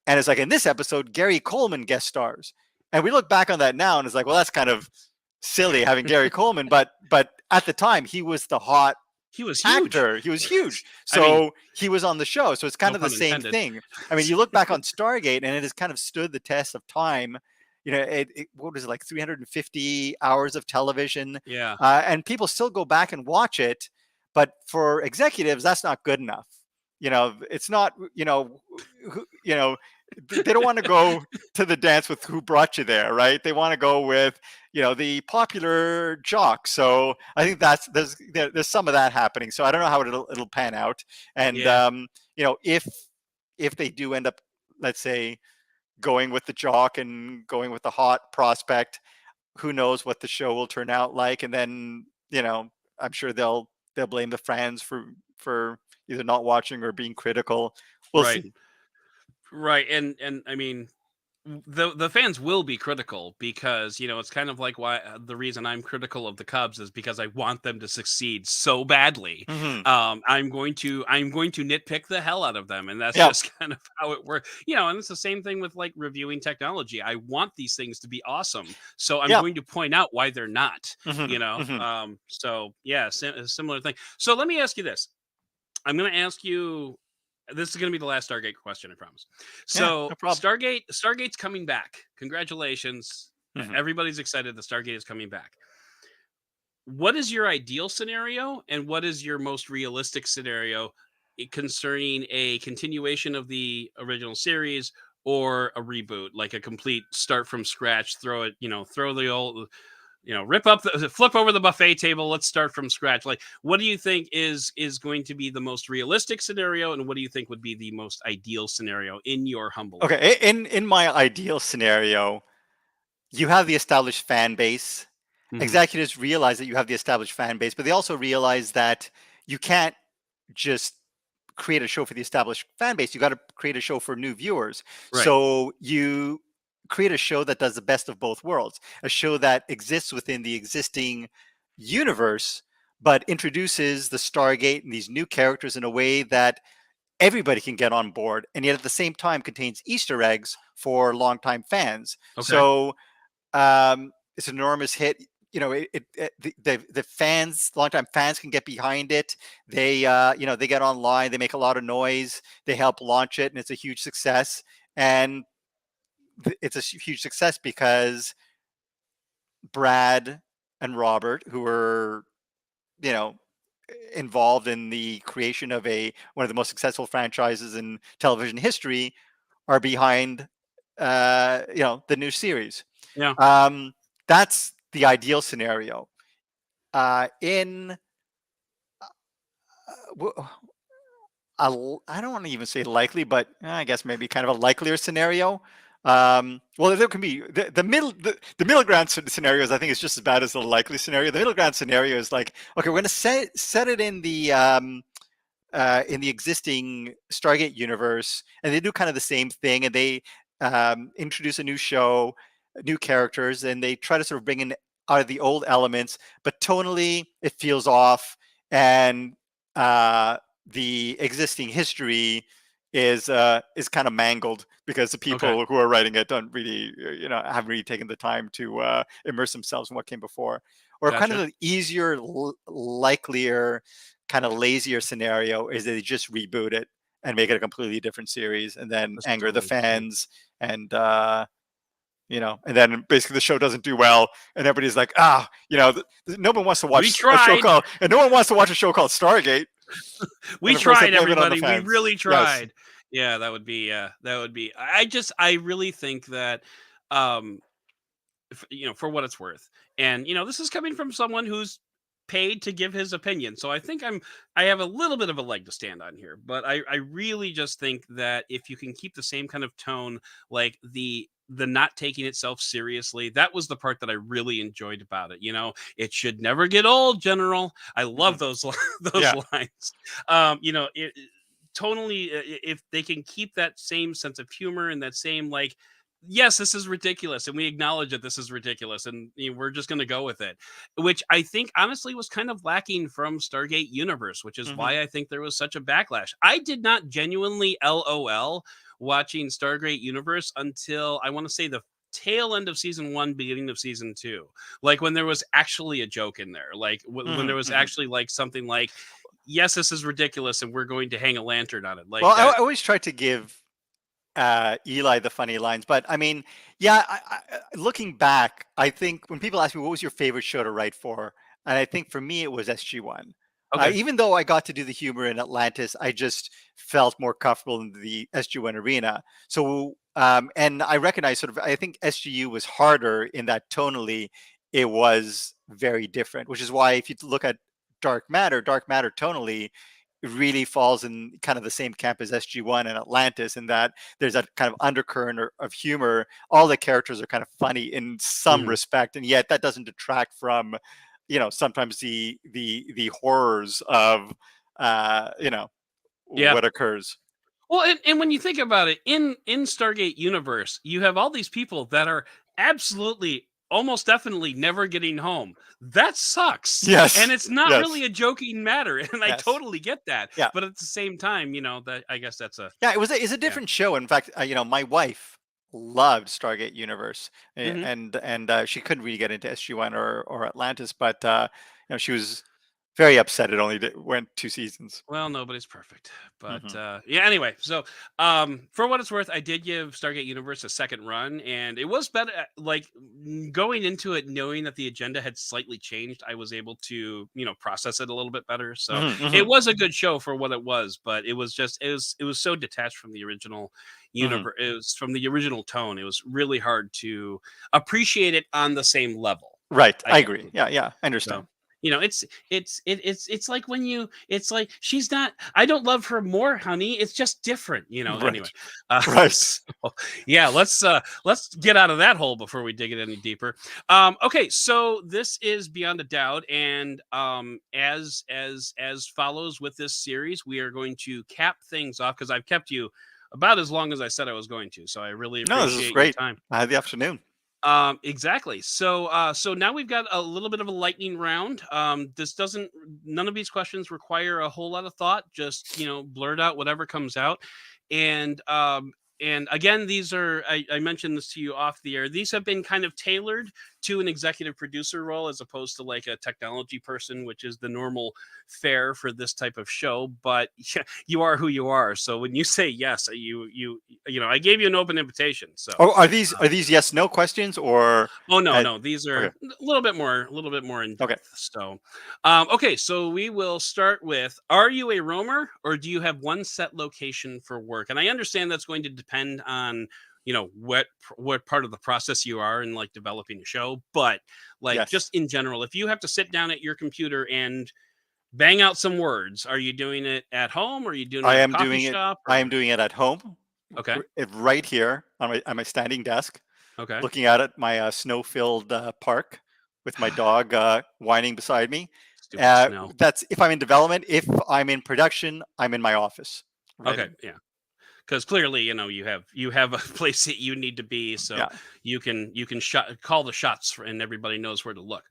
it's like, in this episode, Gary Coleman guest stars, and we look back on that now, and it's like, well, that's kind of silly having Gary Coleman, but at the time he was the hot He was huge. actor. He was huge. I mean, So he was on the show. So it's kind no of the pun same intended. thing. I mean, you look back on Stargate, and it has kind of stood the test of time. What was it, like 350 hours of television? Yeah. And people still go back and watch it. But for executives, that's not good enough. It's not, they don't want to go to the dance with who brought you there, right? They want to go with, the popular jock. So I think there's some of that happening. So I don't know how it'll pan out. And Yeah. if they do end up, let's say, going with the jock and going with the hot prospect, who knows what the show will turn out like? And then, I'm sure they'll blame the fans for either not watching or being critical. We'll Right. see. Right. And I mean, the fans will be critical because it's kind of like why the reason I'm critical of the Cubs is because I want them to succeed so badly. Hmm. I'm going to nitpick the hell out of them, and that's Yeah. just kind of how it works. And it's the same thing with like reviewing technology. I want these things to be awesome, so I'm Yeah. going to point out why they're not. Hmm. Hmm. So yeah, a similar thing. So let me ask you this. I'm going to ask you. This is going to be the last Stargate question, I promise. Yeah. So No problem. Stargate's coming back. Congratulations. Hmm. Everybody's excited the Stargate is coming back. What is your ideal scenario and what is your most realistic scenario concerning a continuation of the original series or a reboot, like a complete start from scratch, throw it, throw the old, rip up the flip over the buffet table, let's start from scratch. Like, what do you think is going to be the most realistic scenario and what do you think would be the most ideal scenario in your humble opinion? Okay. In my ideal scenario, you have the established fan base. Mhm. Executives realize that you have the established fan base, but they also realize that you can't just create a show for the established fan base. You got to create a show for new viewers. Right. So you create a show that does the best of both worlds, a show that exists within the existing universe, but introduces the Stargate and these new characters in a way that everybody can get on board, and yet at the same time contains Easter eggs for longtime fans. Okay. So it's an enormous hit. The fans, longtime fans, can get behind it. They get online, they make a lot of noise, they help launch it, and it's a huge success. And it's a huge success because Brad and Robert, who were, you know, involved in the creation of one of the most successful franchises in television history, are behind, the new series. Yeah. That's the ideal scenario. In I don't want to even say likely, but I guess maybe kind of a likelier scenario. Well, there can be the middle ground scenarios. I think is just as bad as the likely scenario. The middle ground scenario is like, okay, we're going to set it in the existing Stargate universe, and they do kind of the same thing, and they introduce a new show, new characters, and they try to sort of bring in out of the old elements, but tonally it feels off, and uh, the existing history is kind of mangled because the Okay. people who are writing it don't really, haven't really taken the time to immerse themselves in what came before, or kind of Gotcha. an easier, likelier, kind of lazier scenario is that they just reboot it and make it a completely different series and then That's anger the totally true. fans, and and then basically the show doesn't do well and everybody's like, no one wants to We watch a show tried. called and no one wants to watch a show called Stargate, We and of course they tried, blame it on the everybody. We fans. really Yes. tried. Yeah, that would be I really think that um for what it's worth. And this is coming from someone who's paid to give his opinion. So I think I have a little bit of a leg to stand on here, but I really just think that if you can keep the same kind of tone, like the not taking itself seriously, that was the part that I really enjoyed about it. It should never get old, General. I love Mhm. those those Yeah. lines. Tonally, if they can keep that same sense of humor and that same, like, yes, this is ridiculous, and we acknowledge that this is ridiculous, and we're just going to go with it, which I think honestly was kind of lacking from Stargate Universe, which is Hmm. why I think there was such a backlash. I did not genuinely LOL watching Stargate Universe until, I want to say, the tail end of season 1, beginning of season 2, like when there was actually a joke in there, like when there Hmm. was Hmm. actually like something like, yes, this is ridiculous, and we're going to hang a lantern on it, Well, like I that. always try to give Eli the funny lines. But I mean, yeah, looking back, I think when people ask me what was your favorite show to write for, and I think for me it was SG1. Okay. Even though I got to do the humor in Atlantis, I just felt more comfortable in the SG1 arena. So, and I recognize sort of, I think SGU was harder in that tonally, it was very different, which is why if you look at Dark Matter tonally, it really falls in kind of the same camp as SG1 and Atlantis, in that there's that kind of undercurrent of humor. All the characters are kind of funny in some Mhm. respect, and yet that doesn't detract from, sometimes the horrors of, Yeah. what occurs. Well, and when you think about it, in Stargate Universe, you have all these people that are absolutely, almost definitely never getting home. That sucks. And Yes, it's not really yes, a joking matter. And I yes, totally get that. yeah, But at the same time, that I guess that's a, yeah. It's a yeah. different show. In fact, my wife loved Stargate Universe, Hmm. and she couldn't really get into SG1 or Atlantis, but she was very upset it only went 2 seasons. Well, nobody's perfect, but Hmm. yeah. Anyway, so for what it's worth, I did give Stargate Universe a second run, and it was better. Like, going into it, knowing that the agenda had slightly changed, I was able to process it a little bit better. So Hmm. it Hmm. was a good show for what it was, but it was so detached from the original Hmm. universe. It was from the original tone. It was really hard to appreciate it on the same level. Right, I I guess. agree. Yeah, yeah, I So, understand. it's like when it's like, she's not, I don't love her more, honey. It's just different, anyway. Right, right. So, yeah, let's get out of that hole before we dig it any deeper. Okay, so this is Beyond the Doubt, and as follows with this series, we are going to cap things off because I've kept you about as long as I said I was going to. So I really No, this is appreciate your great. time. I had the afternoon. Exactly. So now we've got a little bit of a lightning round. This doesn't None of these questions require a whole lot of thought. Just, blurt out whatever comes out. And again, these are, I mentioned this to you off the air. These have been kind of tailored to an executive producer role as opposed to like a technology person, which is the normal fare for this type of show. But you are who you are. So when you say yes, I gave you an open invitation. So Oh, are these yes no questions or? oh no, Uh, no, these are okay. a little bit more in Okay. depth. So, okay, so we will start with: Are you a roamer, or do you have one set location for work? And I understand that's going to depend on what part of the process you are in like developing a show, but like Yes. just in general, if you have to sit down at your computer and bang out some words, are you doing it at home, or are you doing it I at a am coffee doing it. shop, I am or doing it at home, okay, right here on my standing desk, okay, looking out at my snow-filled park with my dog whining beside me. stupid snow. That's if I'm in development. If I'm in production, I'm in my office Okay, writing. yeah. Because clearly you have a place that you need to be, so Yeah. you can call the shots and everybody knows where to look.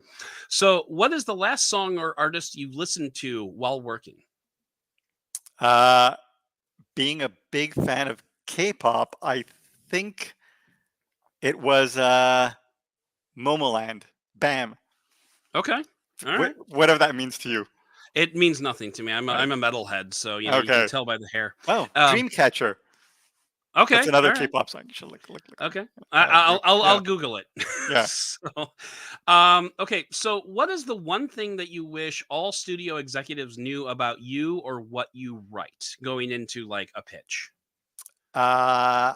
So what is the last song or artist you listened to while working? Uh, Being a big fan of K-pop, I think it was Momoland. Bam. Okay, all right. Whatever that means to you. It means nothing to me. I'm a, Right. I'm a metalhead, so you can Okay. tell by the hair. Oh, um Dreamcatcher. That's okay, another all right. K-pop song. You should look up. Okay, I'll Yeah. Google it. Yeah. So, okay. So, what is the one thing that you wish all studio executives knew about you or what you write going into like a pitch? Uh,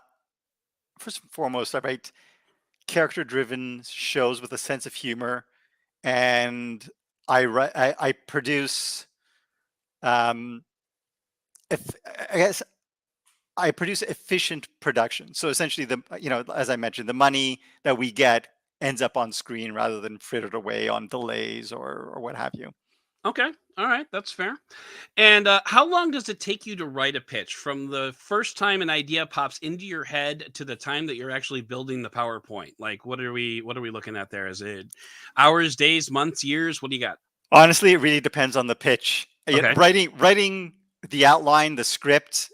First and foremost, I write character-driven shows with a sense of humor, and I produce. Um, if, I guess I produce efficient production. So essentially, as I mentioned, the money that we get ends up on screen rather than frittered away on delays or what have you. Okay, all right, that's fair. And how long does it take you to write a pitch from the first time an idea pops into your head to the time that you're actually building the PowerPoint? Like, what are we looking at there? Is it hours, days, months, years? What do you got? Honestly, it really depends on the pitch. Okay, Writing the outline, the script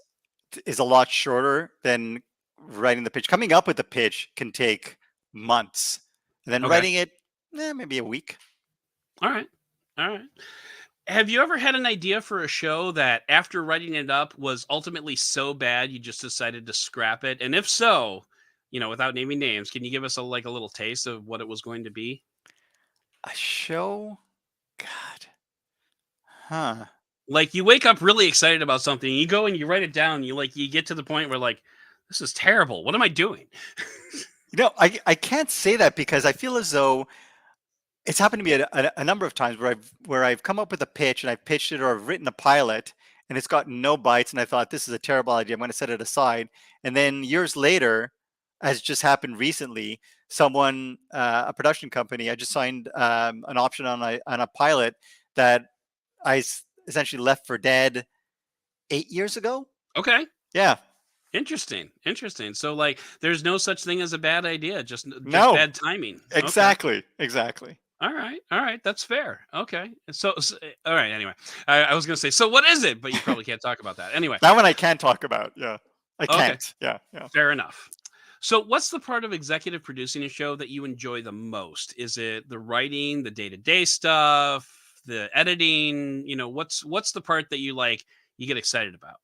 is a lot shorter than writing the pitch. Coming up with the pitch can take months, and then okay, writing it, maybe a week. all right, all right. Have you ever had an idea for a show that after writing it up was ultimately so bad you just decided to scrap it? And if so, without naming names, can you give us a little taste of what it was going to be? A show, God, huh? Like you wake up really excited about something, you go and you write it down, you get to the point where like this is terrible. What am I doing? I can't say that because I feel as though it's happened to me a number of times where I've come up with a pitch and I've pitched it or I've written a pilot and it's gotten no bites and I thought this is a terrible idea. I'm going to set it aside. And then years later, as just happened recently, a production company, I just signed an option on a pilot that essentially left for dead 8 years ago. Okay. Yeah. Interesting. Interesting. So like there's no such thing as a bad idea, just No. bad timing. Okay. Exactly. Exactly. All right. All right. That's fair. Okay. All right. Anyway, I was going to say, so what is it? But you probably can't talk about that. Anyway. That one I can talk about. Yeah. I Okay. can't. Yeah. Yeah. Fair enough. So, what's the part of executive producing a show that you enjoy the most? Is it the writing, the day to day stuff, the editing? What's the part that you get excited about?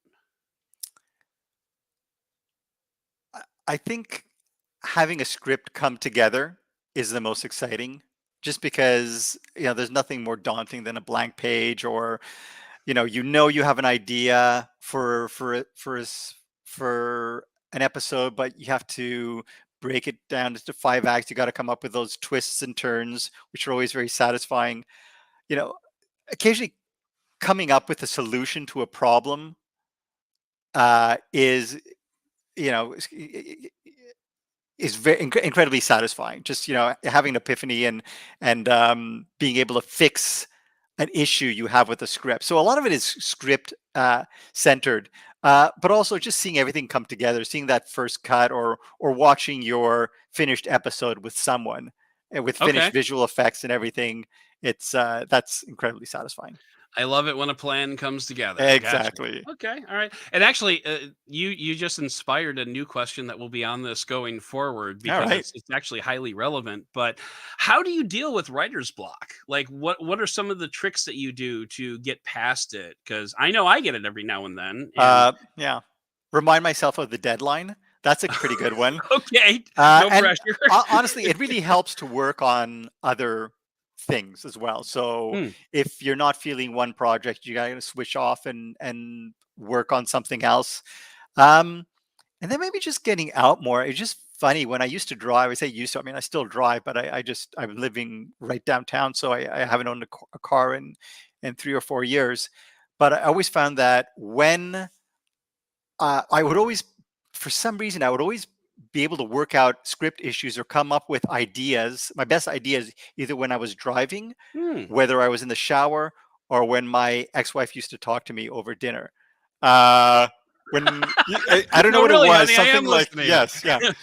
I think having a script come together is the most exciting just because there's nothing more daunting than a blank page or you have an idea for an episode but you have to break it down into 5 acts. You got to come up with those twists and turns which are always very satisfying. you know Occasionally coming up with a solution to a problem is you know is very incredibly satisfying. Just having an epiphany and being able to fix an issue you have with the script. So a lot of it is script centered, but also just seeing everything come together, seeing that first cut, or watching your finished episode with someone with finished Okay. visual effects and everything. It's that's incredibly satisfying. I love it when a plan comes together. Gotcha. Exactly. Okay, all right. And actually, you just inspired a new question that will be on this going forward All because right. it's actually highly relevant. But how do you deal with writer's block? Like, what are some of the tricks that you do to get past it? Because I know I get it every now and then. And Yeah. Remind myself of the deadline. That's a pretty good one. okay, no And pressure. honestly, it really helps to work on other things as well. So Hmm, if you're not feeling one project, you gotta switch off and work on something else. Um, and then maybe just getting out more. It's just funny when I used to drive. I say used to. I mean, I still drive, but I'm living right downtown, so I haven't owned a car in 3 or 4 years. But I always found that when I would always, for some reason, I would always be able to work out script issues or come up with ideas. My best ideas either when I was driving, hmm. whether I was in the shower, or when my ex-wife used to talk to me over dinner. Uh, I don't know No, what it really, was, honey, I something am like listening. yes, yeah. This is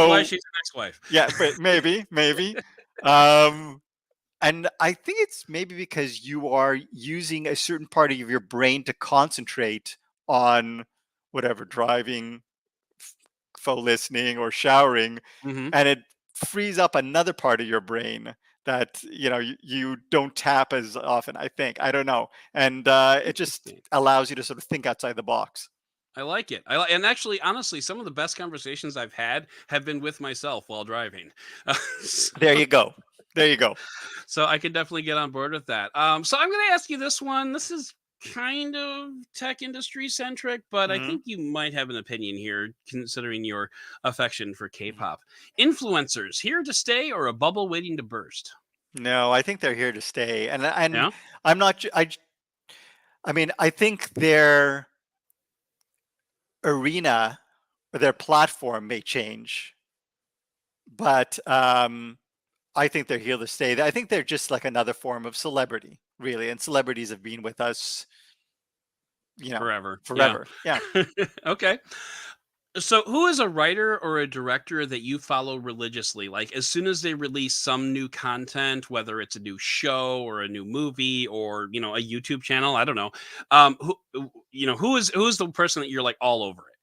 why So she's an ex-wife. yeah, but maybe. Um, and I think it's maybe because you are using a certain part of your brain to concentrate on whatever driving, faux listening, or showering, Hmm. and it frees up another part of your brain that you don't tap as often. I think I don't know, and it just Interesting. allows you to sort of think outside the box. I like it. And actually, honestly, some of the best conversations I've had have been with myself while driving. So, There you go. There you go. so I can definitely get on board with that. So I'm going to ask you this one. This is kind of tech industry centric, but I Hmm. think you might have an opinion here, considering your affection for K-pop. Influencers here to stay or a bubble waiting to burst? No, I think they're here to stay, and Yeah. I'm not. I mean, I think their arena or their platform may change, but I think they're here to stay. I think they're just like another form of celebrity, really, and celebrities have been with us, Forever. Yeah. forever. Yeah. Okay. So, who is a writer or a director that you follow religiously? Like, as soon as they release some new content, whether it's a new show or a new movie or a YouTube channel, I don't know. Who is the person that you're like all over it?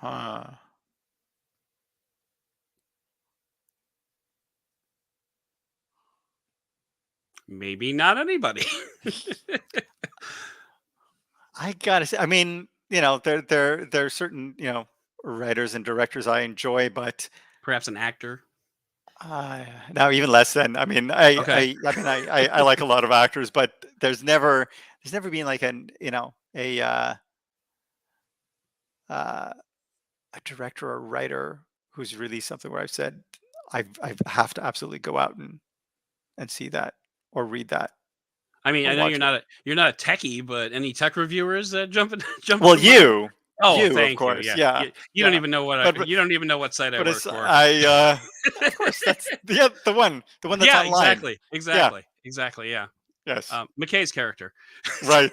Huh. Maybe not anybody. I gotta say, I mean, there are certain writers and directors I enjoy, but Perhaps an actor. now even less than. I mean, Okay. I like a lot of actors, but there's never been like uh, a director or writer who's released something where I've said I have to absolutely go out and see that or read that I mean, or I know watch it. you're not a techie, but any tech reviewers that jump Well, to mind? Oh, you of thank you. course, Yeah, yeah, you don't yeah. even know But but, you don't even know what site I but work it's for. yeah, of course that's the one that's Yeah, online. exactly, Yeah, exactly. Yeah, yes, McKay's character. right.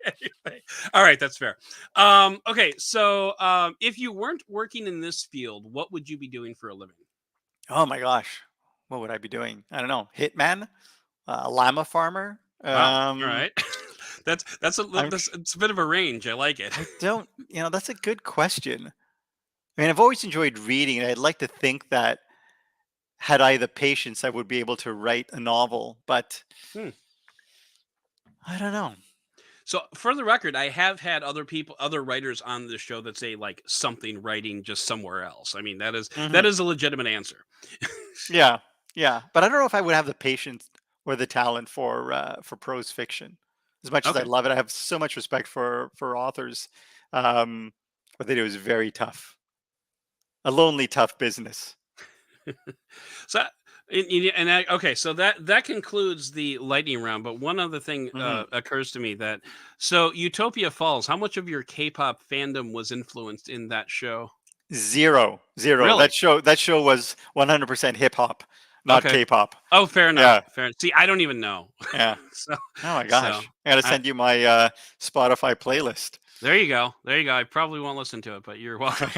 Anyway, all right, that's fair. Okay, so if you weren't working in this field, what would you be doing for a living? Oh my gosh, what would I be doing? I don't know. Hitman, llama farmer. Wow. All right. I'm That's it's a bit of a range. I like it. I don't. That's a good question. I mean, I've always enjoyed reading, and I'd like to think that had I the patience, I would be able to write a novel, but Hmm. I don't know. So for the record, I have had other writers on the show that say like something writing just somewhere else. I mean, that Hmm. is a legitimate answer. Yeah, yeah, but I don't know if I would have the patience or the talent for prose fiction. As much as I Okay. love it, I have so much respect for authors. Um, what they do is very tough, a lonely, tough business. So, okay, so that concludes the lightning round. But one other thing Hmm. occurs to me that so Utopia Falls. How much of your K-pop fandom was influenced in that show? Zero, zero. Really? That show was 100% hip hop, not Okay. K-pop. Oh, fair enough. Yeah, Fair. See, I don't even know. yeah. so, Oh my so gosh, I got to I send you my Spotify playlist. There you go. There you go. I probably won't listen to it, but you're welcome.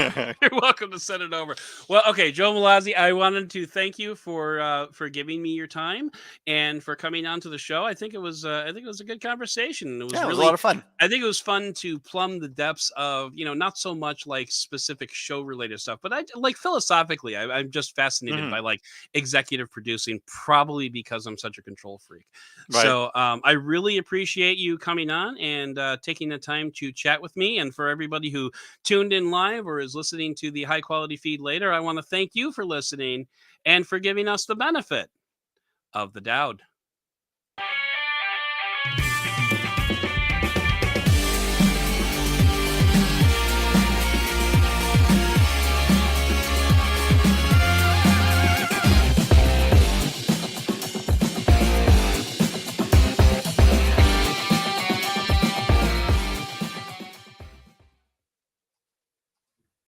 You're welcome to send it over. Well, okay, Joe Mallozzi, I wanted to thank you for giving me your time and for coming on to the show. I think it was a good conversation. It was Yeah, it was a lot really of fun. I think it was fun to plumb the depths of, not so much like specific show related stuff, but I like philosophically, I'm just fascinated Hmm. by like executive producing, probably because I'm such a control freak. Right. So I really appreciate you coming on and taking the time to chat with me. And for everybody who tuned in live or is listening to the high quality feed later, I want to thank you for listening and for giving us the benefit of the Doud.